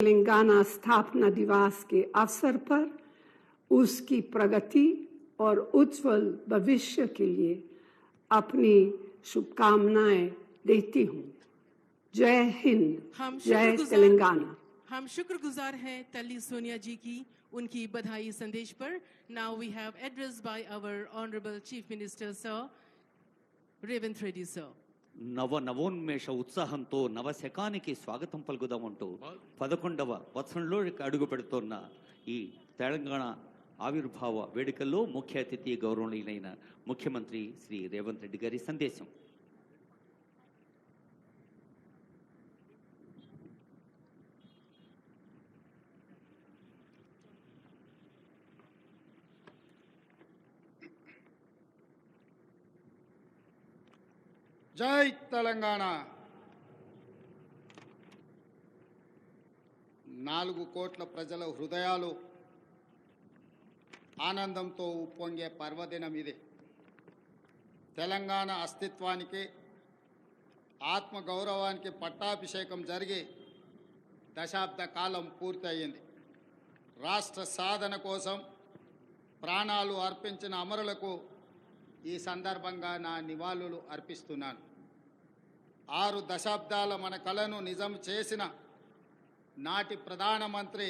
तेलंगाना स्थापना दिवस के अवसर पर उसकी प्रगति और उज्जवल भविष्य के लिए अपनी शुभकामनाएं देती हूं। जय हिंद, जय तेलंगाना। हम शुक्रगुजार हैं तल्ली सोनिया जी की उनकी बधाई संदेश पर। Now we have address by our honourable chief minister sir Revanth Reddy sir. నవోన్మేష ఉత్సాహంతో నవశకానికి స్వాగతం పలుకుదామంటూ 11వ వత్సరంలో అడుగు పెడుతున్న ఈ తెలంగాణ ఆవిర్భావ వేడుకల్లో ముఖ్య అతిథి గౌరవనీయులైన ముఖ్యమంత్రి శ్రీ రేవంత్ రెడ్డి గారి సందేశం। జై తెలంగాణ। 4 కోట్ల ప్రజల హృదయాలు ఆనందంతో ఉప్పొంగే పర్వదినం ఇది। తెలంగాణ అస్తిత్వానికి ఆత్మగౌరవానికి పట్టాభిషేకం జరిగి దశాబ్ద కాలం పూర్తయింది। రాష్ట్ర సాధన కోసం ప్రాణాలు అర్పించిన అమరులకు ఈ సందర్భంగా నా నివాళులు అర్పిస్తున్నాను। 6 దశాబ్దాల మన కలను నిజం చేసిన నాటి ప్రధానమంత్రి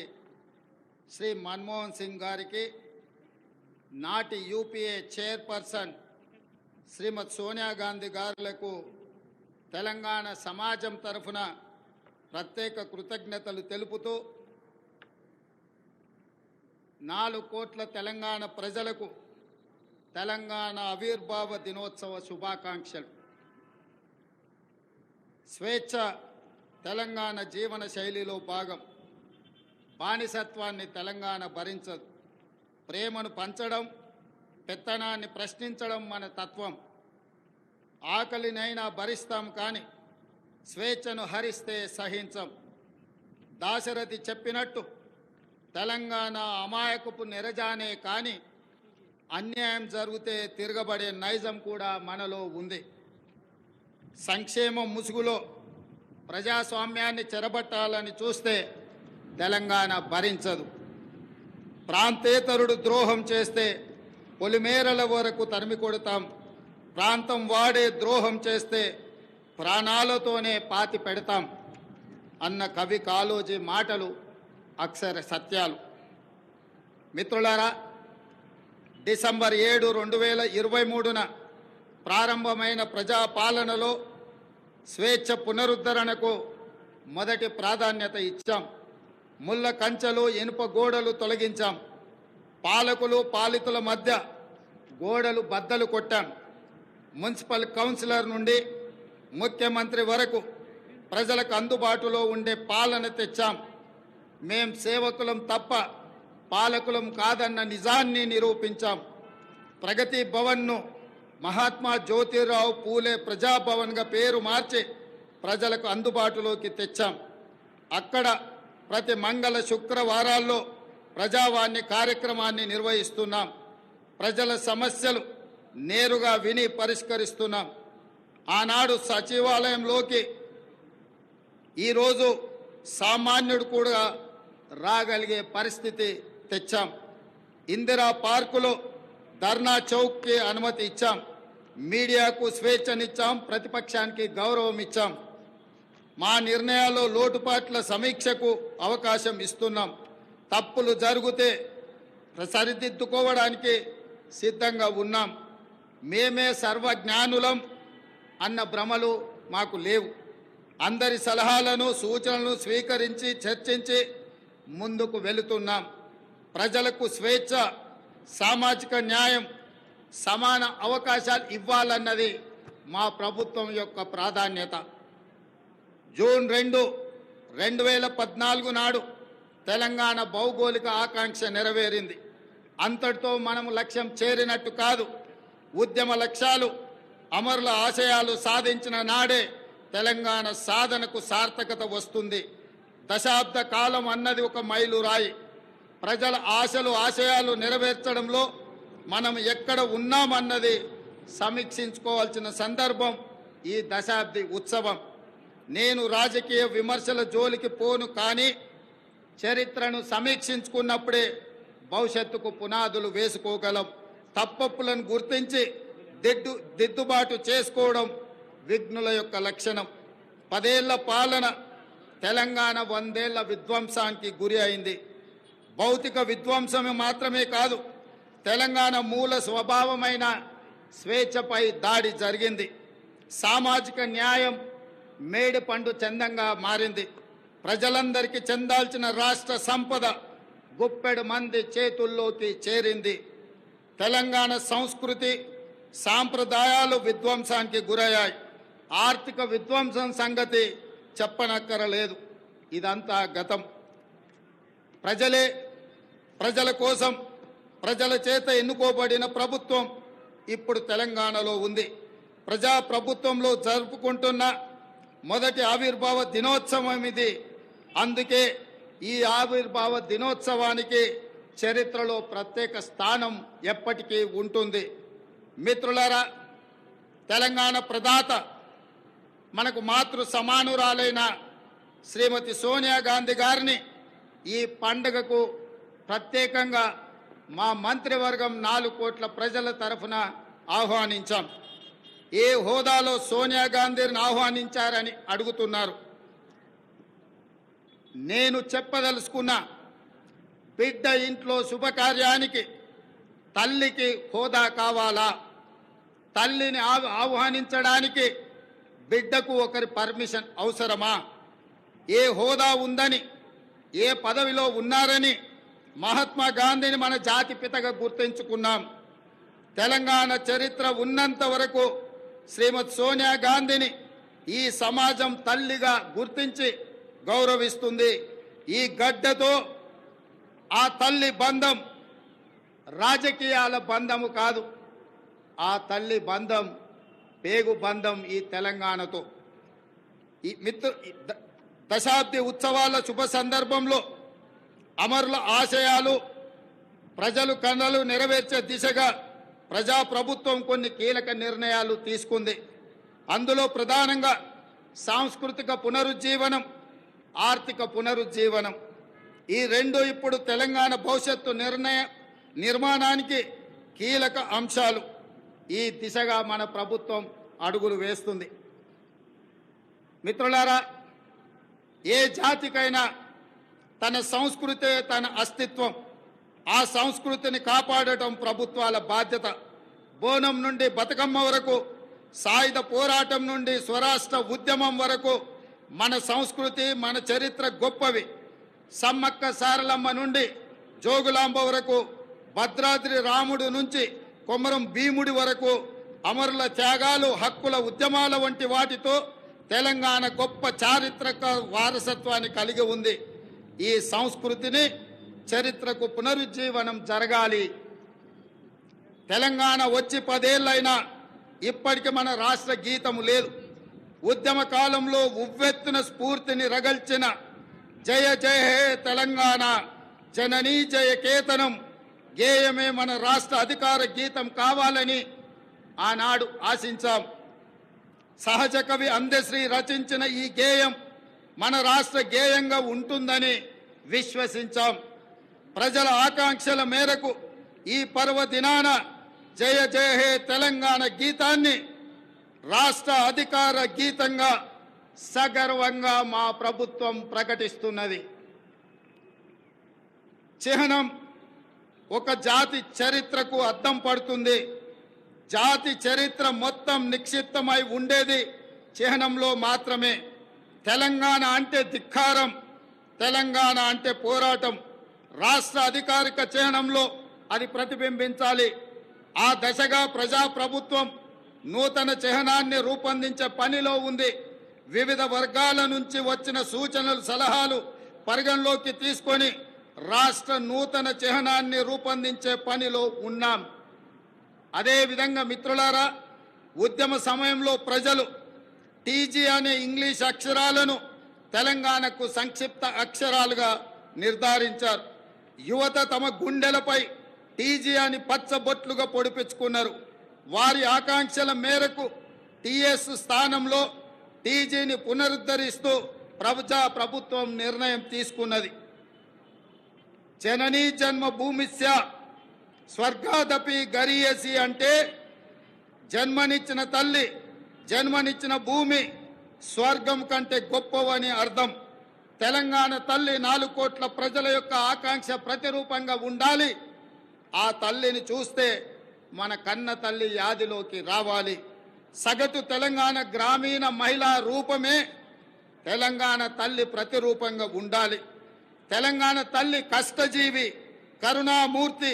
శ్రీ మన్మోహన్ సింగ్ గారికి, నాటి యూపీఏ చైర్పర్సన్ శ్రీమతి సోనియా గాంధీ గారులకు తెలంగాణ సమాజం తరఫున ప్రత్యేక కృతజ్ఞతలు తెలుపుతూ 4 కోట్ల తెలంగాణ ప్రజలకు తెలంగాణ ఆవిర్భావ దినోత్సవ శుభాకాంక్షలు। స్వేచ్ఛ తెలంగాణ జీవన శైలిలో భాగం। బానిసత్వాన్ని తెలంగాణ భరించదు। ప్రేమను పంచడం, పెత్తనాన్ని ప్రశ్నించడం మన తత్వం। ఆకలినైనా భరిస్తాం కానీ స్వేచ్ఛను హరిస్తే సహించం। దాశరథి చెప్పినట్టు తెలంగాణ అమాయకపు నెరజానే కానీ అన్యాయం జరిగితే తిరగబడే నైజం కూడా మనలో ఉంది। సంక్షేమం ముసుగులో ప్రజాస్వామ్యాన్ని చెరబట్టాలని చూస్తే తెలంగాణ భరించదు। ప్రాంతేతరుడు ద్రోహం చేస్తే పొలిమేరల వరకు తరిమి కొడతాం। ప్రాంతం వాడే ద్రోహం చేస్తే ప్రాణాలతోనే పాతి పెడతాం అన్న కవి కాళోజీ మాటలు అక్షర సత్యాలు। మిత్రులారా, డిసెంబర్ 7, 2023న ప్రారంభమైన ప్రజాపాలనలో స్వేచ్ఛ పునరుద్ధరణకు మొదటి ప్రాధాన్యత ఇచ్చాం। ముళ్ళ కంచెలు, ఇనుప గోడలు తొలగించాం। పాలకులు పాలితుల మధ్య గోడలు బద్దలు కొట్టాం। మున్సిపల్ కౌన్సిలర్ నుండి ముఖ్యమంత్రి వరకు ప్రజలకు అందుబాటులో ఉండే పాలన తెచ్చాం। మేం సేవకులం తప్ప పాలకులం కాదన్న నిజాన్ని నిరూపించాం। ప్రగతి భవన్ను మహాత్మా జ్యోతిరావు పూలే ప్రజాభవన్గా పేరు మార్చి ప్రజలకు అందుబాటులోకి తెచ్చాం। అక్కడ ప్రతి మంగళ శుక్రవారాల్లో ప్రజావాణి కార్యక్రమాన్ని నిర్వహిస్తున్నాం। ప్రజల సమస్యలు నేరుగా విని పరిష్కరిస్తున్నాం। ఆనాడు సచివాలయంలోకి ఈరోజు సామాన్యుడు కూడా రాగలిగే పరిస్థితి తెచ్చాం। ఇందిరా పార్కులో ధర్నా చౌక్కి అనుమతి ఇచ్చాం। మీడియాకు స్వేచ్ఛనిచ్చాం, ప్రతిపక్షానికి గౌరవం ఇచ్చాం। మా నిర్ణయాల్లో లోటుపాట్ల సమీక్షకు అవకాశం ఇస్తున్నాం। తప్పులు జరిగితే సరిదిద్దుకోవడానికి సిద్ధంగా ఉన్నాం। మేమే సర్వజ్ఞానులం అన్న భ్రమలు మాకు లేవు। అందరి సలహాలను సూచనలను స్వీకరించి చర్చించి ముందుకు వెళుతున్నాం। ప్రజలకు స్వేచ్ఛ, సామాజిక న్యాయం, సమాన అవకాశాలు ఇవ్వాలన్నది మా ప్రభుత్వం యొక్క ప్రాధాన్యత। జూన్ 2, 2014 నాడు తెలంగాణ భౌగోళిక ఆకాంక్ష నెరవేరింది। అంతటితో మనము లక్ష్యం చేరినట్టు కాదు। ఉద్యమ లక్ష్యాలు, అమరుల ఆశయాలు సాధించిన నాడే తెలంగాణ సాధనకు సార్థకత వస్తుంది। దశాబ్ద కాలం అన్నది ఒక మైలురాయి। ప్రజల ఆశలు, ఆశయాలు నెరవేర్చడంలో మనం ఎక్కడ ఉన్నామన్నది సమీక్షించుకోవాల్సిన సందర్భం ఈ దశాబ్ది ఉత్సవం। నేను రాజకీయ విమర్శల జోలికి పోను, కానీ చరిత్రను సమీక్షించుకున్నప్పుడే భవిష్యత్తుకు పునాదులు వేసుకోగలం. తప్పప్పులను గుర్తించి దిద్దుబాటు చేసుకోవడం విఘ్నుల యొక్క లక్షణం. 10 ఏళ్ల పాలన తెలంగాణ 100 ఏళ్ల విధ్వంసానికి గురి అయింది. భౌతిక విధ్వంసమే మాత్రమే కాదు, తెలంగాణ మూల స్వభావమైన స్వేచ్ఛపై దాడి జరిగింది. సామాజిక న్యాయం మేడి పండు చందంగా మారింది. ప్రజలందరికీ చెందాల్సిన రాష్ట్ర సంపద గుప్పెడు మంది చేతుల్లోకి చేరింది. తెలంగాణ సంస్కృతి సాంప్రదాయాలు విధ్వంసానికి గురయ్యాయి. ఆర్థిక విధ్వంసం సంగతి చెప్పనక్కరలేదు. ఇదంతా గతం. ప్రజలే, ప్రజల కోసం, ప్రజల చేత ఎన్నుకోబడిన ప్రభుత్వం ఇప్పుడు తెలంగాణలో ఉంది. ప్రజాప్రభుత్వంలో జరుపుకుంటున్న మొదటి ఆవిర్భావ దినోత్సవం ఇది. అందుకే ఈ ఆవిర్భావ దినోత్సవానికి చరిత్రలో ప్రత్యేక స్థానం ఎప్పటికీ ఉంటుంది. మిత్రులారా, తెలంగాణ ప్రదాత, మనకు మాతృ సమానురాలైన శ్రీమతి సోనియా గాంధీ గారిని ఈ పండుగకు ప్రత్యేకంగా మా మంత్రివర్గం 4 కోట్ల ప్రజల తరఫున ఆహ్వానించాం. ఏ హోదాలో సోనియా గాంధీని ఆహ్వానించారని అడుగుతున్నారు. నేను చెప్పదలుచుకున్న, బిడ్డ ఇంట్లో శుభకార్యానికి తల్లికి హోదా కావాలా? తల్లిని ఆహ్వానించడానికి బిడ్డకు ఒకరి పర్మిషన్ అవసరమా? ఏ హోదా ఉందని, ఏ పదవిలో ఉన్నారని మహాత్మా గాంధీని మన జాతిపితగా గుర్తించుకున్నాం. తెలంగాణ చరిత్ర ఉన్నంత వరకు శ్రీమతి సోనియా గాంధీని ఈ సమాజం తల్లిగా గుర్తించి గౌరవిస్తుంది. ఈ గడ్డతో ఆ తల్లి బంధం రాజకీయాల బంధము కాదు, ఆ తల్లి బంధం పేగు బంధం ఈ తెలంగాణతో. ఈ దశాబ్ది ఉత్సవాల శుభ సందర్భంలో అమరుల ఆశయాలు, ప్రజలు కళలు నెరవేర్చే దిశగా ప్రజాప్రభుత్వం కొన్ని కీలక నిర్ణయాలు తీసుకుంది. అందులో ప్రధానంగా సాంస్కృతిక పునరుజ్జీవనం, ఆర్థిక పునరుజ్జీవనం. ఈ రెండు ఇప్పుడు తెలంగాణ భవిష్యత్తు నిర్మాణానికి కీలక అంశాలు. ఈ దిశగా మన ప్రభుత్వం అడుగులు వేస్తుంది. మిత్రులారా, ఏ జాతికైనా తన సంస్కృతే తన అస్తిత్వం. ఆ సంస్కృతిని కాపాడటం ప్రభుత్వాల బాధ్యత. బోనం నుండి బతుకమ్మ వరకు, సాయుధ పోరాటం నుండి స్వరాష్ట్ర ఉద్యమం వరకు మన సంస్కృతి, మన చరిత్ర గొప్పవి. సమ్మక్క సారలమ్మ నుండి జోగులాంబ వరకు, భద్రాద్రి రాముడు నుంచి కొమరం భీముడి వరకు అమరుల త్యాగాలు, హక్కుల ఉద్యమాల వంటి వాటితో తెలంగాణ గొప్ప చారిత్రక వారసత్వాన్ని కలిగి ఉంది. ఈ సంస్కృతిని, చరిత్రకు పునరుజ్జీవనం జరగాలి. తెలంగాణ వచ్చి 10 ఏళ్ళైనా ఇప్పటికి మన రాష్ట్ర గీతము లేదు. ఉద్యమ కాలంలో ఉవ్వెత్తున స్ఫూర్తిని రగల్చిన జయ జయ హే తెలంగాణ జననీ జయ కేతనం గేయమే మన రాష్ట్ర అధికార గీతం కావాలని ఆనాడు ఆశించాం. సహజ కవి అందశ్రీ రచించిన ఈ గేయం మన రాష్ట్ర గేయంగా ఉంటుందని విశ్వసించాం. ప్రజల ఆకాంక్షల మేరకు ఈ పర్వదినాన జయ జయ హే తెలంగాణ గీతాన్ని రాష్ట్ర అధికార గీతంగా సగర్వంగా మా ప్రభుత్వం ప్రకటిస్తున్నది. చిహ్నం ఒక జాతి చరిత్రకు అద్దం పడుతుంది. జాతి చరిత్ర మొత్తం నిక్షిప్తమై ఉండేది చిహ్నంలో మాత్రమే. తెలంగాణ అంటే ధిక్కారం, తెలంగాణ అంటే పోరాటం. రాష్ట్ర అధికారిక చిహ్నంలో అది ప్రతిబింబించాలి. ఆ దశగా ప్రజాప్రభుత్వం నూతన చిహ్నాన్ని రూపొందించే పనిలో ఉంది. వివిధ వర్గాల నుంచి వచ్చిన సూచనలు, సలహాలు పరిగణలోకి తీసుకొని రాష్ట్ర నూతన చిహ్నాన్ని రూపొందించే పనిలో ఉన్నాం. అదేవిధంగా మిత్రులారా, ఉద్యమ సమయంలో ప్రజలు టీజీ అనే ఇంగ్లీష్ అక్షరాలను తెలంగాణకు సంక్షిప్త అక్షరాలుగా నిర్ధారించారు. యువత తమ గుండెలపై టీజీ అని పచ్చబొట్లుగా పొడిపించుకున్నారు. వారి ఆకాంక్షల మేరకు టీఎస్ స్థానంలో టీజీని పునరుద్ధరిస్తూ ప్రభుత్వం నిర్ణయం తీసుకున్నది. జననీ జన్మభూమిస్య స్వర్గాదపి గరీయసి అంటే జన్మనిచ్చిన తల్లి, జన్మనిచ్చిన భూమి స్వర్గం కంటే గొప్పవని అర్థం. తెలంగాణ తల్లి 4 కోట్ల ప్రజల యొక్క ఆకాంక్ష ప్రతిరూపంగా ఉండాలి. ఆ తల్లిని చూస్తే మన కన్న తల్లి యాదిలోకి రావాలి. సగటు తెలంగాణ గ్రామీణ మహిళా రూపమే తెలంగాణ తల్లి ప్రతిరూపంగా ఉండాలి. తెలంగాణ తల్లి కష్టజీవి, కరుణామూర్తి.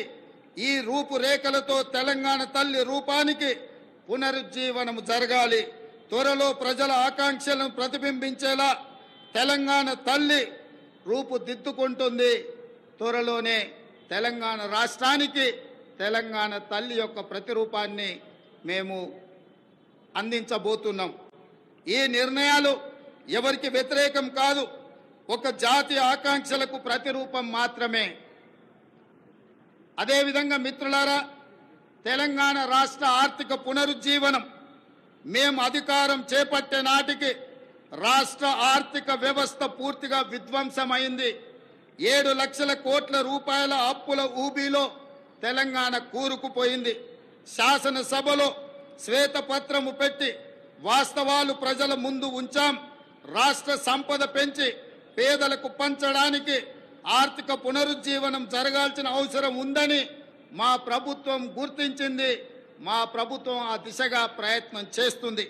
ఈ రూపురేఖలతో తెలంగాణ తల్లి రూపానికి పునరుజ్జీవనం జరగాలి. త్వరలో ప్రజల ఆకాంక్షలను ప్రతిబింబించేలా తెలంగాణ తల్లి రూపుదిద్దుకుంటుంది. త్వరలోనే తెలంగాణ రాష్ట్రానికి తెలంగాణ తల్లి యొక్క ప్రతిరూపాన్ని మేము అందించబోతున్నాం. ఈ నిర్ణయాలు ఎవరికి వ్యతిరేకం కాదు, ఒక జాతి ఆకాంక్షలకు ప్రతిరూపం మాత్రమే. అదేవిధంగా మిత్రులారా, తెలంగాణ రాష్ట్ర ఆర్థిక పునరుజ్జీవనం మేము అధికారం చేపట్టే నాటికి రాష్ట్ర ఆర్థిక వ్యవస్థ పూర్తిగా విధ్వంసమైంది. 7 లక్షల కోట్ల రూపాయల అప్పుల ఊబిలో తెలంగాణ కూరుకుపోయింది. శాసనసభలో శ్వేతపత్రము పెట్టి వాస్తవాలు ప్రజల ముందు ఉంచాం. రాష్ట్ర సంపద పెంచి పేదలకు పంచడానికి ఆర్థిక పునరుజ్జీవనం జరగాల్సిన అవసరం ఉందని మా ప్రభుత్వం గుర్తించింది. మా ప్రభుత్వం ఆ దిశగా ప్రయత్నం చేస్తుంది.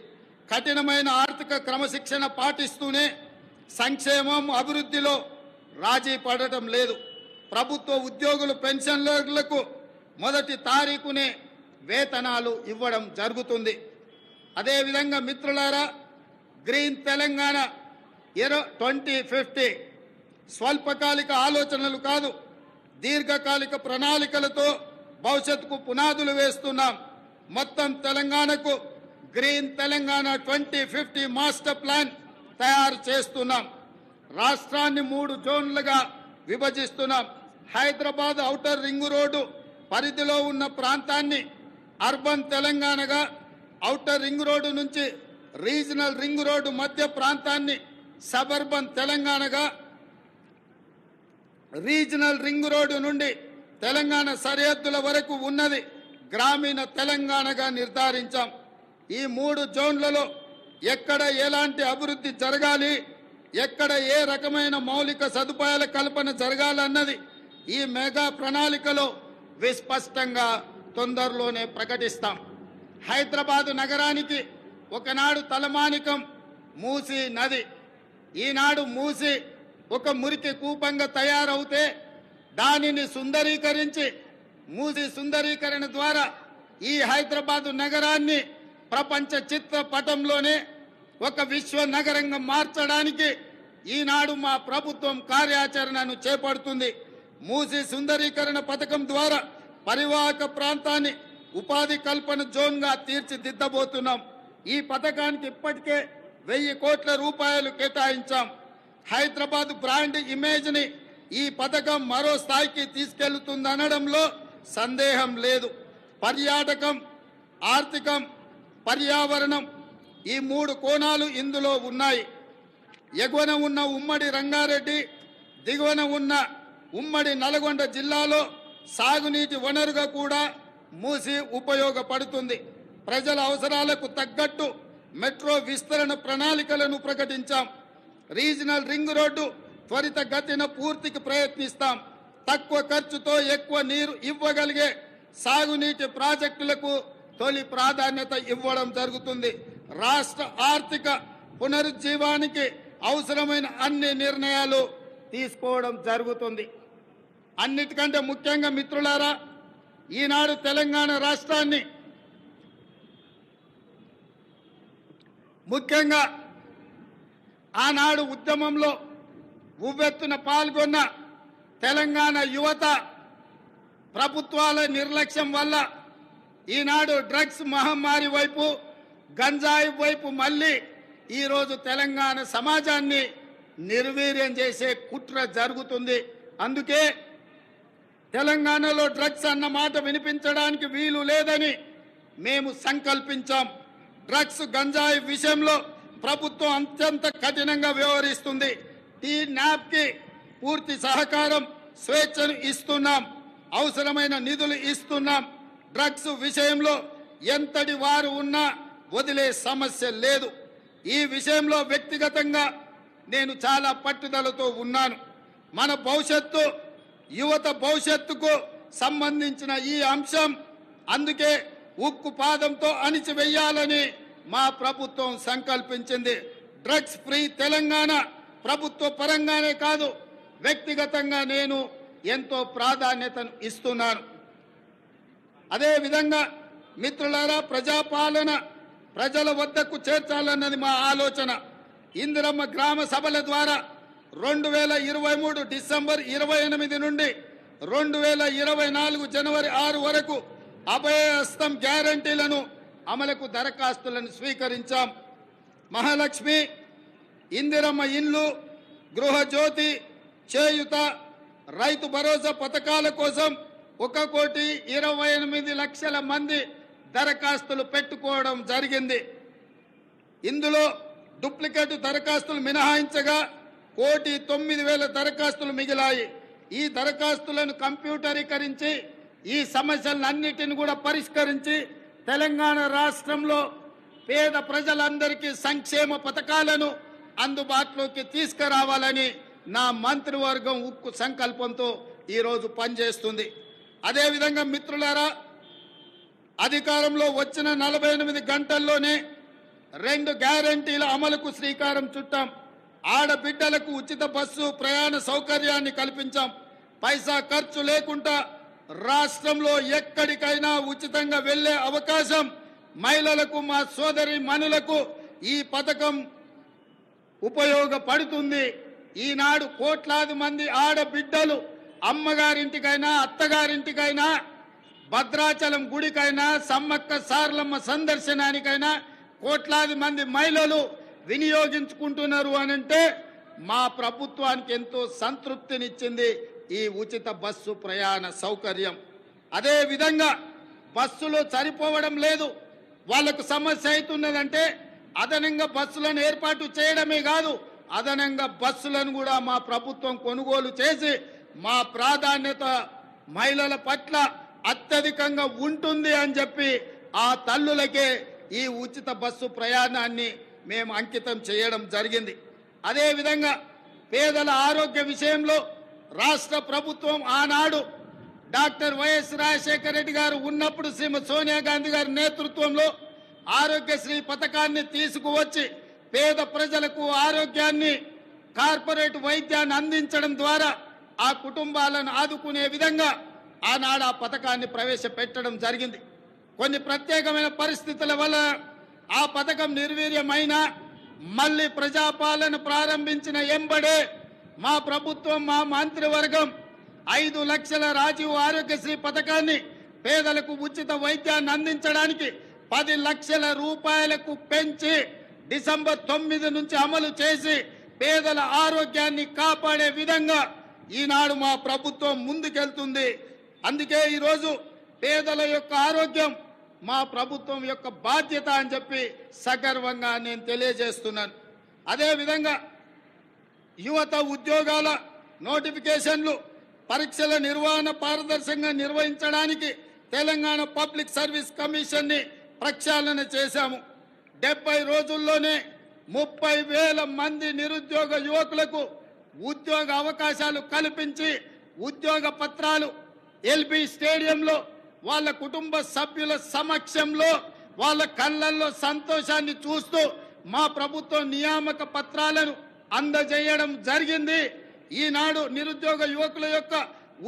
కఠినమైన ఆర్థిక క్రమశిక్షణ పాటిస్తూనే సంక్షేమం, అభివృద్ధిలో రాజీ పడటం లేదు. ప్రభుత్వ ఉద్యోగులు, పెన్షన్లకు 1వ తారీఖునే వేతనాలు ఇవ్వడం జరుగుతుంది. అదేవిధంగా మిత్రులారా, గ్రీన్ తెలంగాణ 2050 స్వల్పకాలిక ఆలోచనలు కాదు, దీర్ఘకాలిక ప్రణాళికలతో భవిష్యత్తుకు పునాదులు వేస్తున్నాం. మొత్తం తెలంగాణకు గ్రీన్ తెలంగాణ 2050 మాస్టర్ ప్లాన్ తయారు చేస్తున్నాం. రాష్ట్రాన్ని 3 జోన్లుగా విభజిస్తున్నాం. హైదరాబాద్ ఔటర్ రింగ్ రోడ్డు పరిధిలో ఉన్న ప్రాంతాన్ని అర్బన్ తెలంగాణగా, ఔటర్ రింగ్ రోడ్డు నుంచి రీజనల్ రింగ్ రోడ్డు మధ్య ప్రాంతాన్ని సబర్బన్ తెలంగాణగా, రీజనల్ రింగ్ రోడ్డు నుండి తెలంగాణ సరిహద్దుల వరకు ఉన్నది గ్రామీణ తెలంగాణగా నిర్ధారించాం. ఈ 3 జోన్లలో ఎక్కడ ఎలాంటి అభివృద్ధి జరగాలి, ఎక్కడ ఏ రకమైన మౌలిక సదుపాయాల కల్పన జరగాలన్నది ఈ మెగా ప్రణాళికలో విస్పష్టంగా తొందరలోనే ప్రకటిస్తాం. హైదరాబాదు నగరానికి ఒకనాడు తలమానికం మూసీ నది. ఈనాడు మూసీ ఒక మురికి కూపంగా తయారవుతే దానిని సుందరీకరించి, మూసీ సుందరీకరణ ద్వారా ఈ హైదరాబాదు నగరాన్ని ప్రపంచ చిత్రపటంలోనే ఒక విశ్వ నగరంగా మార్చడానికి ఈనాడు మా ప్రభుత్వం కార్యాచరణను చేపడుతుంది. మూసీ సుందరీకరణ పథకం ద్వారా పరివాహక ప్రాంతాన్ని ఉపాధి కల్పన జోన్గా తీర్చిదిద్దబోతున్నాం. ఈ పథకానికి ఇప్పటికే 1000 కోట్ల రూపాయలు కేటాయించాం. హైదరాబాద్ బ్రాండ్ ఇమేజ్ని ఈ పథకం మరో స్థాయికి తీసుకెళ్తుందనడంలో సందేహం లేదు. పర్యాటకం, ఆర్థికం, పర్యావరణం ఈ 3 కోణాలు ఇందులో ఉన్నాయి. ఎగువన ఉన్న ఉమ్మడి రంగారెడ్డి, దిగువన ఉన్న ఉమ్మడి నల్గొండ జిల్లాలో సాగునీటి వనరుగా కూడా మూసీ ఉపయోగపడుతుంది. ప్రజల అవసరాలకు తగ్గట్టు మెట్రో విస్తరణ ప్రణాళికలను ప్రకటించాం. రీజనల్ రింగ్ రోడ్డు త్వరితగతిన పూర్తికి ప్రయత్నిస్తాం. తక్కువ ఖర్చుతో ఎక్కువ నీరు ఇవ్వగలిగే సాగునీటి ప్రాజెక్టులకు తొలి ప్రాధాన్యత ఇవ్వడం జరుగుతుంది. రాష్ట్ర ఆర్థిక పునరుజ్జీవానికి అవసరమైన అన్ని నిర్ణయాలు తీసుకోవడం జరుగుతుంది. అన్నిటికంటే ముఖ్యంగా మిత్రులారా, ఈనాడు తెలంగాణ రాష్ట్రాన్ని ముఖ్యంగా ఆనాడు ఉద్యమంలో ఉవ్వెత్తున పాల్గొన్న తెలంగాణ యువత ప్రభుత్వాల నిర్లక్ష్యం వల్ల ఈనాడు డ్రగ్స్ మహమ్మారి వైపు, గంజాయి వైపు మళ్ళీ ఈరోజు తెలంగాణ సమాజాన్ని నిర్వీర్యం చేసే కుట్ర జరుగుతుంది. అందుకే తెలంగాణలో డ్రగ్స్ అన్న మాట వినిపించడానికి వీలు లేదని మేము సంకల్పించాం. డ్రగ్స్, గంజాయి విషయంలో ప్రభుత్వం అత్యంత కఠినంగా వ్యవహరిస్తుంది. టీ న్యాప్కి పూర్తి సహకారం స్వేచ్ఛను ఇస్తున్నాం, అవసరమైన నిధులు ఇస్తున్నాం. డ్రగ్స్ విషయంలో ఎంతటి వారు ఉన్నా వదిలే సమస్య లేదు. ఈ విషయంలో వ్యక్తిగతంగా నేను చాలా పట్టుదలతో ఉన్నాను. మన భవిష్యత్తు, యువత భవిష్యత్తుకు సంబంధించిన ఈ అంశం, అందుకే ఉక్కు పాదంతో అణిచివేయాలని మా ప్రభుత్వం సంకల్పించింది. డ్రగ్స్ ఫ్రీ తెలంగాణ ప్రభుత్వ పరంగానే కాదు, వ్యక్తిగతంగా నేను ఎంతో ప్రాధాన్యతను ఇస్తున్నాను. అదేవిధంగా మిత్రులారా, ప్రజాపాలన ప్రజల వద్దకు చేర్చాలన్నది మా ఆలోచన. ఇందిరమ్మ గ్రామ సభల ద్వారా 2023 డిసెంబర్ 28 నుండి 2024 జనవరి 6 వరకు అభయహస్తం గ్యారంటీలను అమలుకు దరఖాస్తులను స్వీకరించాం. మహాలక్ష్మి, ఇందిరమ్మ ఇండ్లు, గృహజ్యోతి, చేయుత, రైతు భరోసా పథకాల కోసం 1,28,00,000 మంది దరఖాస్తులు పెట్టుకోవడం జరిగింది. ఇందులో డూప్లికేట్ దరఖాస్తులు మినహాయించగా 1,09,000 దరఖాస్తులు మిగిలాయి. ఈ దరఖాస్తులను కంప్యూటరీకరించి ఈ సమస్యలన్నిటిని కూడా పరిష్కరించి తెలంగాణ రాష్ట్రంలో పేద ప్రజలందరికీ సంక్షేమ పథకాలను అందుబాటులోకి తీసుకురావాలని నా మంత్రివర్గం ఉక్కు సంకల్పంతో ఈరోజు పనిచేస్తుంది. అదేవిధంగా మిత్రులారా, అధికారంలో వచ్చిన 48 గంటల్లోనే 2 గ్యారంటీల అమలుకు శ్రీకారం చుట్టాం. ఆడబిడ్డలకు ఉచిత బస్సు ప్రయాణ సౌకర్యాన్ని కల్పించాం. పైసా ఖర్చు లేకుండా రాష్ట్రంలో ఎక్కడికైనా ఉచితంగా వెళ్లే అవకాశం మహిళలకు, మా సోదరి మనులకు ఈ పథకం ఉపయోగపడుతుంది. ఈనాడు కోట్లాది మంది ఆడబిడ్డలు అమ్మగారింటికైనా, అత్తగారింటికైనా, భద్రాచలం గుడికైనా, సమ్మక్క సారలమ్మ సందర్శనానికైనా కోట్లాది మంది మహిళలు వినియోగించుకుంటున్నారు అనంటే మా ప్రభుత్వానికి ఎంతో సంతృప్తినిచ్చింది ఈ ఉచిత బస్సు ప్రయాణ సౌకర్యం. అదే విధంగా బస్సులు సరిపోవడం లేదు, వాళ్లకు సమస్య అవుతున్నదంటే అదనంగా బస్సులను ఏర్పాటు చేయడమే కాదు, అదనంగా బస్సులను కూడా మా ప్రభుత్వం కొనుగోలు చేసి మా ప్రాధాన్యత మహిళల పట్ల అత్యధికంగా ఉంటుంది అని చెప్పి ఆ తల్లులకే ఈ ఉచిత బస్సు ప్రయాణాన్ని మేము అంకితం చేయడం జరిగింది. అదేవిధంగా పేదల ఆరోగ్య విషయంలో రాష్ట్ర ప్రభుత్వం ఆనాడు డాక్టర్ వైఎస్ రాజశేఖర రెడ్డి గారు ఉన్నప్పుడు శ్రీమతి సోనియా గాంధీ గారి నేతృత్వంలో ఆరోగ్యశ్రీ పథకాన్ని తీసుకువచ్చి పేద ప్రజలకు ఆరోగ్యాన్ని, కార్పొరేట్ వైద్యాన్ని అందించడం ద్వారా ఆ కుటుంబాలను ఆదుకునే విధంగా ఆనాడు ఆ పథకాన్ని ప్రవేశపెట్టడం జరిగింది. కొన్ని ప్రత్యేకమైన పరిస్థితుల వల్ల ఆ పథకం నిర్వీర్యమైన మళ్ళీ ప్రజాపాలన ప్రారంభించిన ఎంబడే మా ప్రభుత్వం, మా మంత్రివర్గం 5 లక్షల రాజీవ్ ఆరోగ్యశ్రీ పథకాన్ని పేదలకు ఉచిత వైద్యాన్ని అందించడానికి 10 లక్షల రూపాయలకు పెంచి డిసెంబర్ 9 నుంచి అమలు చేసి పేదల ఆరోగ్యాన్ని కాపాడే విధంగా ఈనాడు మా ప్రభుత్వం ముందుకెళ్తుంది. అందుకే ఈరోజు పేదల యొక్క ఆరోగ్యం మా ప్రభుత్వం యొక్క బాధ్యత అని చెప్పి సగర్వంగా నేను తెలియజేస్తున్నాను. అదేవిధంగా యువత ఉద్యోగాల నోటిఫికేషన్లు, పరీక్షల నిర్వహణ పారదర్శకంగా నిర్వహించడానికి తెలంగాణ పబ్లిక్ సర్వీస్ కమిషన్ని ప్రక్షాళన చేశాము. 70 రోజుల్లోనే 30,000 మంది నిరుద్యోగ యువకులకు ఉద్యోగ అవకాశాలు కల్పించి ఉద్యోగ పత్రాలు ఎల్బీ స్టేడియంలో వాళ్ళ కుటుంబ సభ్యుల సమక్షంలో వాళ్ళ కళ్ళల్లో సంతోషాన్ని చూస్తూ మా ప్రభుత్వం నియామక పత్రాలను అందజేయడం జరిగింది. ఈనాడు నిరుద్యోగ యువకుల యొక్క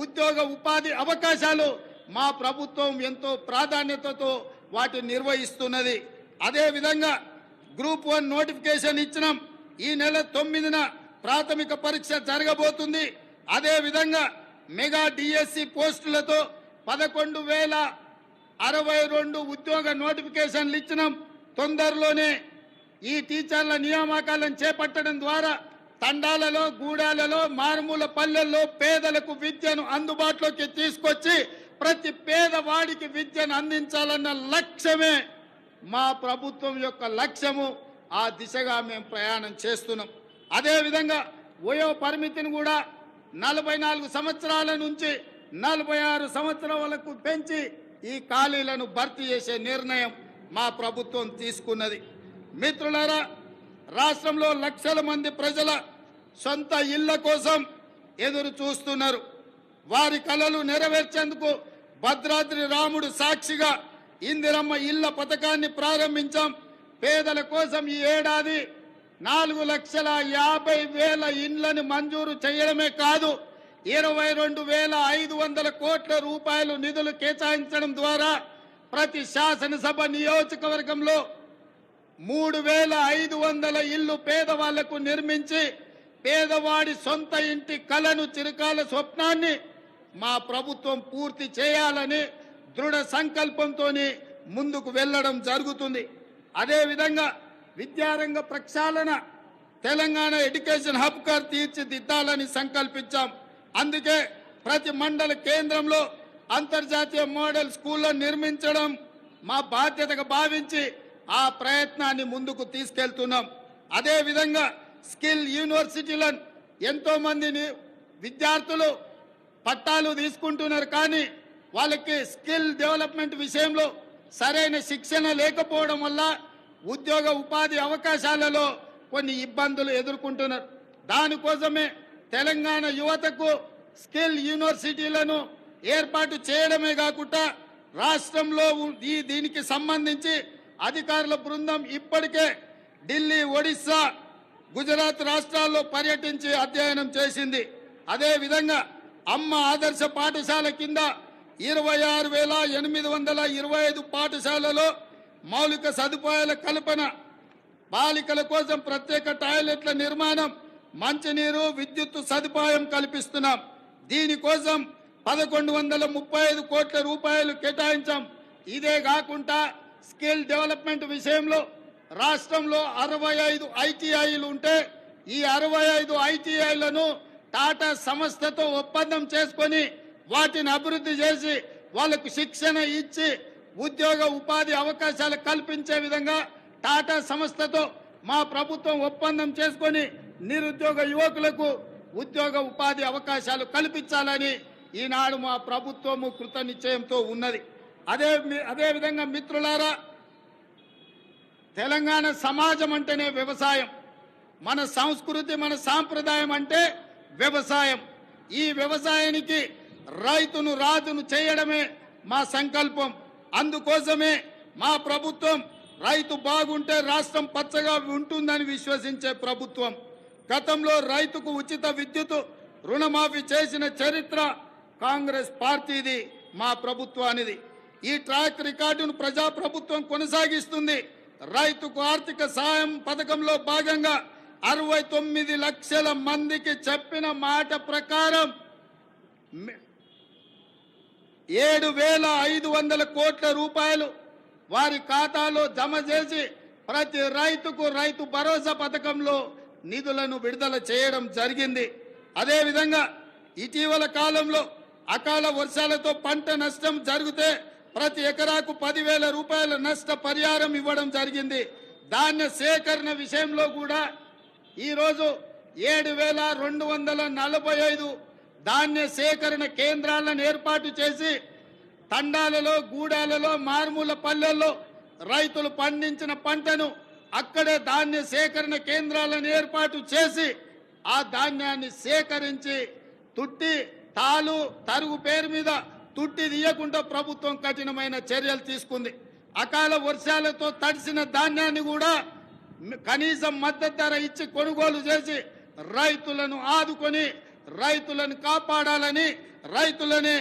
ఉద్యోగ ఉపాధి అవకాశాలు మా ప్రభుత్వం ఎంతో ప్రాధాన్యతతో వాటిని నిర్వహిస్తున్నది. అదేవిధంగా గ్రూప్ 1 నోటిఫికేషన్ ఇచ్చినాం. ఈ నెల 9న ప్రాథమిక పరీక్ష జరగబోతుంది. అదేవిధంగా మెగా డిఎస్సి పోస్టులతో 11,062 ఉద్యోగ నోటిఫికేషన్లు ఇచ్చినాం. తొందరలోనే ఈ టీచర్ల నియామకాలను చేపట్టడం ద్వారా తండాలలో, గూడాలలో, మారుమూల పల్లెల్లో పేదలకు విద్యను అందుబాటులోకి తీసుకొచ్చి ప్రతి పేదవాడికి విద్యను అందించాలన్న లక్ష్యమే మా ప్రభుత్వం యొక్క లక్ష్యము. ఆ దిశగా మేము ప్రయాణం చేస్తున్నాం. అదేవిధంగా వయో పరిమితిని కూడా 44 సంవత్సరాల నుంచి 46 సంవత్సరాలకు పెంచి ఈ ఖాళీలను భర్తీ చేసే నిర్ణయం మా ప్రభుత్వం తీసుకున్నది. మిత్రులారా, రాష్ట్రంలో లక్షల మంది ప్రజల సొంత ఇళ్ల కోసం ఎదురు చూస్తున్నారు. వారి కలలు నెరవేర్చేందుకు భద్రాద్రి రాముడు సాక్షిగా ఇందిరమ్మ ఇళ్ల పథకాన్ని ప్రారంభించాం. పేదల కోసం ఈ ఏడాది 4,50,000 ఇండ్లను మంజూరు చేయడమే కాదు, 22,500 కోట్ల రూపాయలు నిధులు కేటాయించడం ద్వారా ప్రతి శాసనసభ నియోజకవర్గంలో 3,500 ఇళ్లు పేదవాళ్లకు నిర్మించి పేదవాడి సొంత ఇంటి కలను చిరకాల స్వప్నాన్ని మా ప్రభుత్వం పూర్తి చేయాలని దృఢ సంకల్పంతో ముందుకు వెళ్లడం జరుగుతుంది. అదేవిధంగా విద్యారంగ ప్రక్షాళన తెలంగాణ ఎడ్యుకేషన్ హబ్ గా తీర్చిదిద్దాలని సంకల్పించాం. అందుకే ప్రతి మండల కేంద్రంలో అంతర్జాతీయ మోడల్ స్కూళ్లను నిర్మించడం మా బాధ్యతగా భావించి ఆ ప్రయత్నాన్ని ముందుకు తీసుకెళ్తున్నాం. అదేవిధంగా స్కిల్ యూనివర్సిటీలను ఎంతో మందిని విద్యార్థులు పట్టాలు తీసుకుంటున్నారు, కానీ వాళ్ళకి స్కిల్ డెవలప్మెంట్ విషయంలో సరైన శిక్షణ లేకపోవడం వల్ల ఉద్యోగ ఉపాధి అవకాశాలలో కొన్ని ఇబ్బందులు ఎదుర్కొంటున్నారు. దానికోసమే తెలంగాణ యువతకు స్కిల్ యూనివర్సిటీలను ఏర్పాటు చేయడమే కాకుండా రాష్ట్రంలో దీనికి సంబంధించి అధికారుల బృందం ఇప్పటికే ఢిల్లీ, ఒడిశా, గుజరాత్ రాష్ట్రాల్లో పర్యటించి అధ్యయనం చేసింది. అదేవిధంగా అమ్మ ఆదర్శ పాఠశాల కింద 26,825 పాఠశాలలో మౌలిక సదుపాయాల కల్పన, బాలికల కోసం ప్రత్యేక టాయిలెట్ల నిర్మాణం, మంచినీరు, విద్యుత్ సదుపాయం కల్పిస్తున్నాం. దీనికోసం 1,135 కోట్ల రూపాయలు కేటాయించాం. ఇదే కాకుండా స్కిల్ డెవలప్మెంట్ విషయంలో రాష్ట్రంలో 65 ఐటీఐలు ఉంటే ఈ 65 ఐటీఐలను టాటా సంస్థతో ఒప్పందం చేసుకొని వాటిని అభివృద్ధి చేసి వాళ్లకు శిక్షణ ఇచ్చి ఉద్యోగ ఉపాధి అవకాశాలు కల్పించే విధంగా టాటా సంస్థతో మా ప్రభుత్వం ఒప్పందం చేసుకొని నిరుద్యోగ యువకులకు ఉద్యోగ ఉపాధి అవకాశాలు కల్పించాలని ఈనాడు మా ప్రభుత్వము కృత నిశ్చయంతో ఉన్నది. అదేవిధంగా మిత్రులారా, తెలంగాణ సమాజం అంటేనే వ్యవసాయం. మన సంస్కృతి, మన సాంప్రదాయం అంటే వ్యవసాయం. ఈ వ్యవసాయానికి రైతును రాజును చేయడమే మా సంకల్పం. అందుకోసమే మా ప్రభుత్వం రైతు బాగుంటే రాష్ట్రం పచ్చగా ఉంటుందని విశ్వసించే ప్రభుత్వం. గతంలో రైతుకు ఉచిత విద్యుత్ రుణమాఫీ చేసిన చరిత్ర కాంగ్రెస్ పార్టీది, మా ప్రభుత్వానిది. ఈ ట్రాక్ రికార్డును ప్రజాప్రభుత్వం కొనసాగిస్తుంది. రైతుకు ఆర్థిక సాయం పథకంలో భాగంగా 69 లక్షల మందికి చెప్పిన మాట ప్రకారం 7,500 కోట్ల రూపాయలు వారి ఖాతాలో జమ చేసి ప్రతి రైతుకు రైతు భరోసా పథకంలో నిధులను విడుదల చేయడం జరిగింది. అదేవిధంగా ఇటీవల కాలంలో అకాల వర్షాలతో పంట నష్టం జరిగితే ప్రతి ఎకరాకు 10,000 రూపాయల నష్ట పరిహారం ఇవ్వడం జరిగింది. ధాన్య సేకరణ విషయంలో కూడా ఈరోజు 7,245 ధాన్య సేకరణ కేంద్రాలను ఏర్పాటు చేసి తండాలలో, గూడాలలో, మారుమూల పల్లెల్లో రైతులు పండించిన పంటను అక్కడే ధాన్య సేకరణ కేంద్రాలను ఏర్పాటు చేసి ఆ ధాన్యాన్ని సేకరించి తుట్టి, తాలు, తరుగు పేరు మీద తుట్టి తీయకుండా ప్రభుత్వం కఠినమైన చర్యలు తీసుకుంది. అకాల వర్షాలతో తడిసిన ధాన్యాన్ని కూడా కనీసం మద్దతు ధర ఇచ్చి కొనుగోలు చేసి రైతులను ఆదుకొని రైతులను కాపాడాలని, రైతులని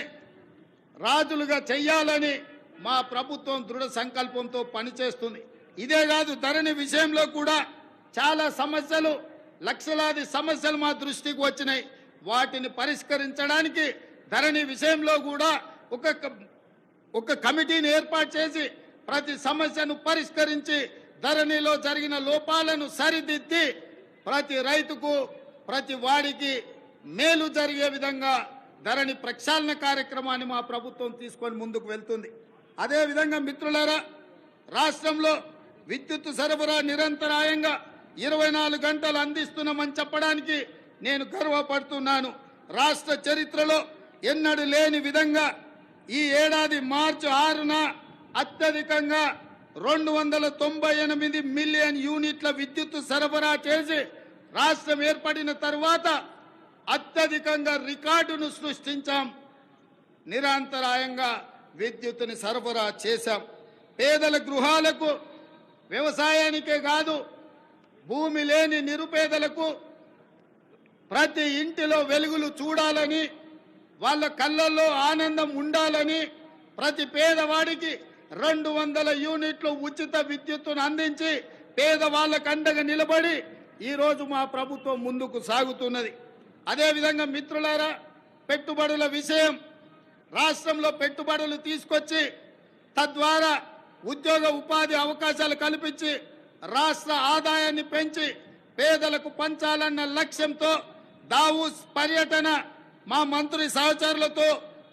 రాజులుగా చెయ్యాలని మా ప్రభుత్వం దృఢ సంకల్పంతో పనిచేస్తుంది. ఇదే కాదు, ధరణి విషయంలో కూడా చాలా సమస్యలు, లక్షలాది సమస్యలు మా దృష్టికి వచ్చినాయి. వాటిని పరిష్కరించడానికి ధరణి విషయంలో కూడా ఒక కమిటీని ఏర్పాటు చేసి ప్రతి సమస్యను పరిష్కరించి ధరణిలో జరిగిన లోపాలను సరిదిద్ది ప్రతి రైతుకు, ప్రతి వాడికి మేలు జరిగే విధంగా ధరణి ప్రక్షాళన కార్యక్రమాన్ని మా ప్రభుత్వం తీసుకొని ముందుకు వెళ్తుంది. అదేవిధంగా మిత్రులారా, రాష్ట్రంలో విద్యుత్ సరఫరా నిరంతరాయంగా 24 గంటలు అందిస్తున్నామని చెప్పడానికి నేను గర్వపడుతున్నాను. రాష్ట్ర చరిత్రలో ఎన్నడూ లేని విధంగా ఈ ఏడాది మార్చి 6న అత్యధికంగా 298 మిలియన్ యూనిట్ల విద్యుత్ సరఫరా చేసి రాష్ట్రం ఏర్పడిన తర్వాత అత్యధికంగా రికార్డును సృష్టించాం. నిరంతరాయంగా విద్యుత్తుని సరఫరా చేశాం. పేదల గృహాలకు, వ్యవసాయానికే కాదు భూమి లేని నిరుపేదలకు ప్రతి ఇంటిలో వెలుగులు చూడాలని, వాళ్ళ కళ్ళల్లో ఆనందం ఉండాలని ప్రతి పేదవాడికి 200 యూనిట్లు ఉచిత విద్యుత్తును అందించి పేదవాళ్ళకు అండగా నిలబడి ఈరోజు మా ప్రభుత్వం ముందుకు సాగుతున్నది. అదేవిధంగా మిత్రులారా, పెట్టుబడుల విషయం, రాష్ట్రంలో పెట్టుబడులు తీసుకొచ్చి తద్వారా ఉద్యోగ ఉపాధి అవకాశాలు కల్పించి రాష్ట్ర ఆదాయాన్ని పెంచి పేదలకు పంచాలన్న లక్ష్యంతో దావూస్ పర్యటన మా మంత్రి సహచరులతో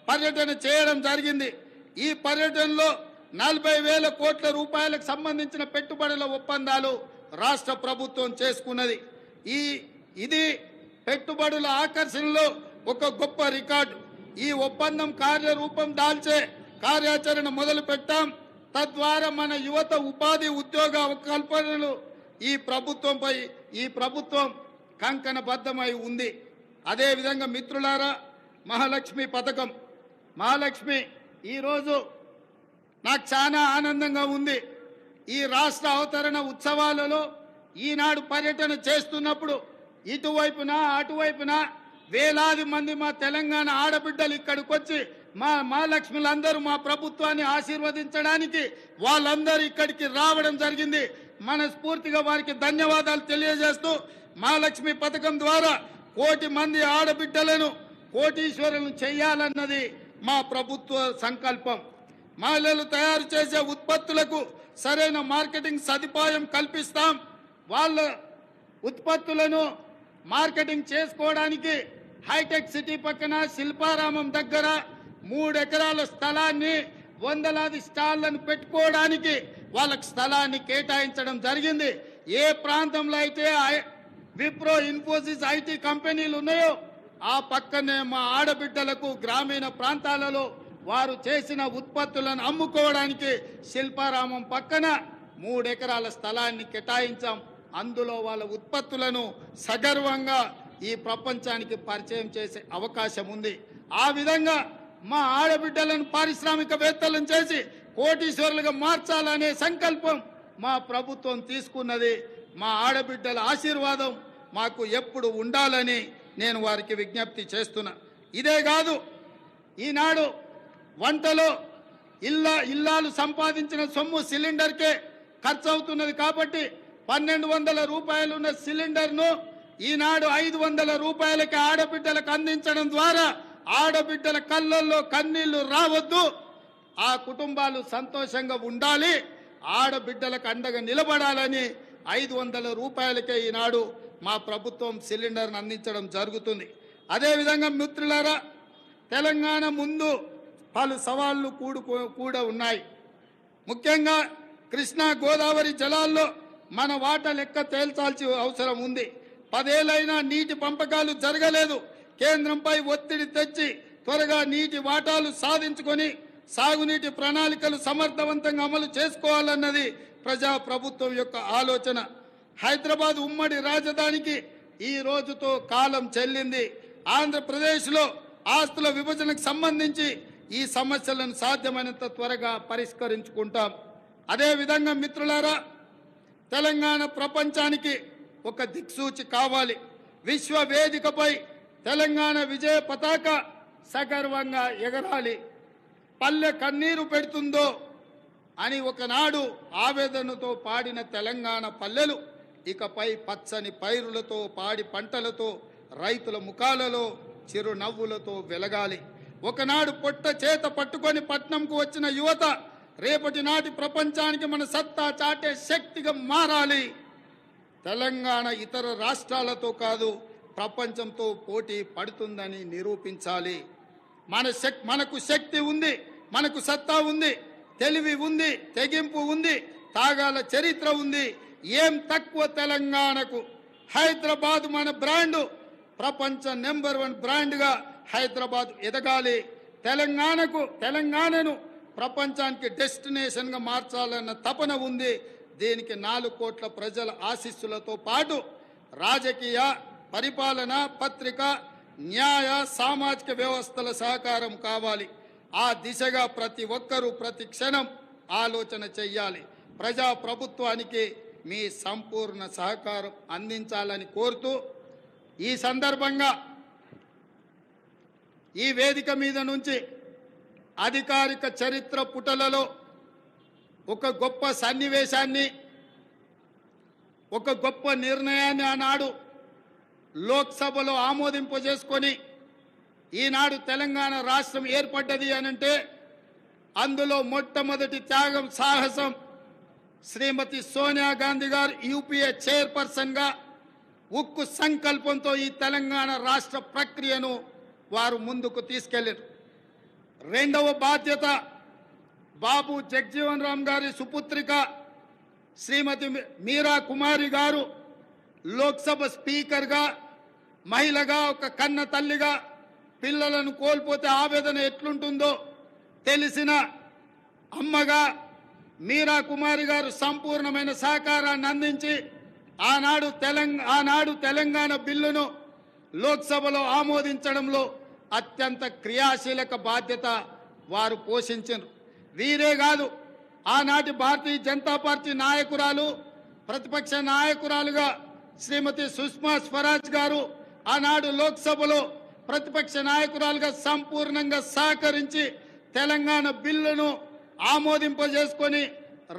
పర్యటన చేయడం జరిగింది. ఈ పర్యటనలో 40,000 కోట్ల రూపాయలకు సంబంధించిన పెట్టుబడుల ఒప్పందాలు రాష్ట్ర ప్రభుత్వం చేసుకున్నది. ఇది పెట్టుబడుల ఆకర్షణలో ఒక గొప్ప రికార్డు. ఈ ఒప్పందం కార్యరూపం దాల్చే కార్యాచరణ మొదలు పెట్టాం. తద్వారా మన యువత ఉపాధి ఉద్యోగ కల్పనలు ఈ ప్రభుత్వం కంకణబద్ధమై ఉంది. అదేవిధంగా మిత్రులారా, మహాలక్ష్మి పథకం, మహాలక్ష్మి ఈరోజు నాకు చాలా ఆనందంగా ఉంది. ఈ రాష్ట్ర అవతరణ ఉత్సవాలలో ఈనాడు పర్యటన చేస్తున్నప్పుడు ఇటువైపున అటువైపున వేలాది మంది మా తెలంగాణ ఆడబిడ్డలు ఇక్కడికి వచ్చి మా మహాలక్ష్ములందరూ మా ప్రభుత్వాన్ని ఆశీర్వదించడానికి వాళ్ళందరూ ఇక్కడికి రావడం జరిగింది. మనస్ఫూర్తిగా వారికి ధన్యవాదాలు తెలియజేస్తూ మహాలక్ష్మి పథకం ద్వారా 1 కోటి మంది ఆడబిడ్డలను కోటీశ్వరులను చేయాలన్నది మా ప్రభుత్వ సంకల్పం. మహిళలు తయారు చేసే ఉత్పత్తులకు సరైన మార్కెటింగ్ సదుపాయం కల్పిస్తాం. వాళ్ళ ఉత్పత్తులను మార్కెటింగ్ చేసుకోవడానికి హైటెక్ సిటీ పక్కన శిల్పారామం దగ్గర 3 ఎకరాల స్థలాన్ని, వందలాది స్టాళ్లను పెట్టుకోవడానికి వాళ్ళకి స్థలాన్ని కేటాయించడం జరిగింది. ఏ ప్రాంతంలో అయితే విప్రో, ఇన్ఫోసిస్, ఐటీ కంపెనీలు ఉన్నాయో ఆ పక్కనే మా ఆడబిడ్డలకు గ్రామీణ ప్రాంతాలలో వారు చేసిన ఉత్పత్తులను అమ్ముకోవడానికి శిల్పారామం పక్కన 3 ఎకరాల స్థలాన్ని కేటాయించాం. అందులో వాళ్ళ ఉత్పత్తులను సగర్వంగా ఈ ప్రపంచానికి పరిచయం చేసే అవకాశం ఉంది. ఆ విధంగా మా ఆడబిడ్డలను పారిశ్రామికవేత్తలను చేసి కోటీశ్వరులుగా మార్చాలనే సంకల్పం మా ప్రభుత్వం తీసుకున్నది. మా ఆడబిడ్డల ఆశీర్వాదం మాకు ఎప్పుడు ఉండాలని నేను వారికి విజ్ఞప్తి చేస్తున్నా. ఇదే కాదు, ఈనాడు వంటలో ఇల్లాలు సంపాదించిన సొమ్ము సిలిండర్కే ఖర్చు అవుతున్నది. కాబట్టి 1,200 రూపాయలు ఉన్న సిలిండర్ను ఈనాడు 500 రూపాయలకి ఆడబిడ్డలకు అందించడం ద్వారా ఆడబిడ్డల కళ్ళల్లో కన్నీళ్లు రావద్దు, ఆ కుటుంబాలు సంతోషంగా ఉండాలి, ఆడబిడ్డలకు అండగా నిలబడాలని 500 రూపాయలకే ఈనాడు మా ప్రభుత్వం సిలిండర్ను అందించడం జరుగుతుంది. అదేవిధంగా మిత్రులారా, తెలంగాణ ముందు పలు సవాళ్లు కూడా ఉన్నాయి. ముఖ్యంగా కృష్ణా గోదావరి జలాల్లో మన వాటా లెక్క తేల్చాల్సిన అవసరం ఉంది. 10 ఏళ్లైనా నీటి పంపకాలు జరగలేదు. కేంద్రంపై ఒత్తిడి తెచ్చి త్వరగా నీటి వాటాలు సాధించుకొని సాగునీటి ప్రణాళికలు సమర్థవంతంగా అమలు చేసుకోవాలన్నది ప్రజాప్రభుత్వం యొక్క ఆలోచన. హైదరాబాద్ ఉమ్మడి రాజధానికి ఈ రోజుతో కాలం చెల్లింది. ఆంధ్రప్రదేశ్లో ఆస్తుల విభజనకు సంబంధించి ఈ సమస్యలను సాధ్యమైనంత త్వరగా పరిష్కరించుకుంటాం. అదేవిధంగా మిత్రులారా, తెలంగాణ ప్రపంచానికి ఒక దిక్సూచి కావాలి. విశ్వ వేదికపై తెలంగాణ విజయ పతాక సగర్వంగా ఎగరాలి. పల్లె కన్నీరు పెడుతుందో అని ఒకనాడు ఆవేదనతో పాడిన తెలంగాణ పల్లెలు ఇకపై పచ్చని పైరులతో, పాడి పంటలతో, రైతుల ముఖాలలో చిరునవ్వులతో వెలగాలి. ఒకనాడు పొట్ట చేత పట్టుకొని పట్నంకు వచ్చిన యువత రేపటి నాటి ప్రపంచానికి మన సత్తా చాటే శక్తిగా మారాలి. తెలంగాణ ఇతర రాష్ట్రాలతో కాదు, ప్రపంచంతో పోటీ పడుతుందని నిరూపించాలి. మనకు శక్తి ఉంది, మనకు సత్తా ఉంది, తెలివి ఉంది, తెగింపు ఉంది, తాగాల చరిత్ర ఉంది. ఏం తక్కువ తెలంగాణకు? హైదరాబాద్ మన బ్రాండు. ప్రపంచ నెంబర్ 1 బ్రాండ్గా హైదరాబాద్ ఎదగాలి. తెలంగాణను ప్రపంచానికి డెస్టినేషన్గా మార్చాలన్న తపన ఉంది. దీనికి 4 కోట్ల ప్రజల ఆశీస్సులతో పాటు రాజకీయ, పరిపాలన, పత్రిక, న్యాయ, సామాజిక వ్యవస్థల సహకారం కావాలి. ఆ దిశగా ప్రతి ఒక్కరూ ప్రతి క్షణం ఆలోచన చెయ్యాలి. ప్రజా ప్రభుత్వానికి మీ సంపూర్ణ సహకారం అందించాలని కోరుతూ ఈ సందర్భంగా ఈ వేదిక మీద నుంచి అధికారిక చరిత్ర పుటలలో ఒక గొప్ప సన్నివేశాన్ని, ఒక గొప్ప నిర్ణయాన్ని ఆనాడు లోక్సభలో ఆమోదింపజేసుకొని ఈనాడు తెలంగాణ రాష్ట్రం ఏర్పడ్డది అనంటే అందులో మొట్టమొదటి త్యాగం, సాహసం శ్రీమతి సోనియా గాంధీ గారు యూపీఏ చైర్పర్సన్గా ఉక్కు సంకల్పంతో ఈ తెలంగాణ రాష్ట్ర ప్రక్రియను వారు ముందుకు తీసుకెళ్లారు. రెండవ బాధ్యత బాబు జగజీవన్ రామ్ గారి సుపుత్రిక శ్రీమతి మీరా కుమారి గారు లోక్సభ స్పీకర్గా, మహిళగా, ఒక కన్న తల్లిగా పిల్లలను కోల్పోతే ఆవేదన ఎట్లుంటుందో తెలిసిన అమ్మగా మీరా కుమారి గారు సంపూర్ణమైన సహకారాన్ని అందించి ఆనాడు తెలంగాణ బిల్లును లోక్సభలో ఆమోదించడంలో అత్యంత క్రియాశీలక బాధ్యత వారు పోషించారు. వీరే కాదు, ఆనాటి భారతీయ జనతా పార్టీ నాయకురాలు, ప్రతిపక్ష నాయకురాలుగా శ్రీమతి సుష్మా స్వరాజ్ గారు ఆనాడు లోక్సభలో ప్రతిపక్ష నాయకురాలుగా సంపూర్ణంగా సహకరించి తెలంగాణ బిల్లును ఆమోదింపజేసుకొని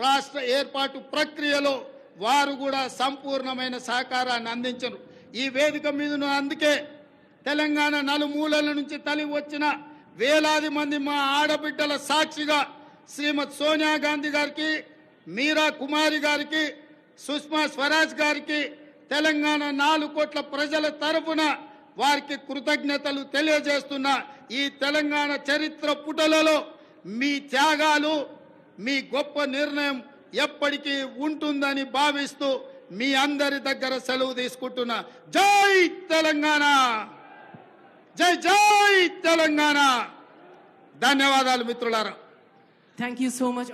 రాష్ట్ర ఏర్పాటు ప్రక్రియలో వారు కూడా సంపూర్ణమైన సహకారాన్ని అందించరు. ఈ వేదిక మీద అందుకే తెలంగాణ నలుమూలల నుంచి తరలి వచ్చిన వేలాది మంది మా ఆడబిడ్డల సాక్షిగా శ్రీమతి సోనియా గాంధీ గారికి, మీరా కుమారి గారికి, సుష్మా స్వరాజ్ గారికి తెలంగాణ 4 కోట్ల ప్రజల తరఫున వారికి కృతజ్ఞతలు తెలియజేస్తున్న ఈ తెలంగాణ చరిత్ర పుటలలో మీ త్యాగాలు, మీ గొప్ప నిర్ణయం ఎప్పటికీ ఉంటుందని భావిస్తూ మీ అందరి దగ్గర సెలవు తీసుకుంటున్నా. జై తెలంగాణ, జై జై తెలంగాణ. ధన్యవాదాలు మిత్రులారా. Thank you so much.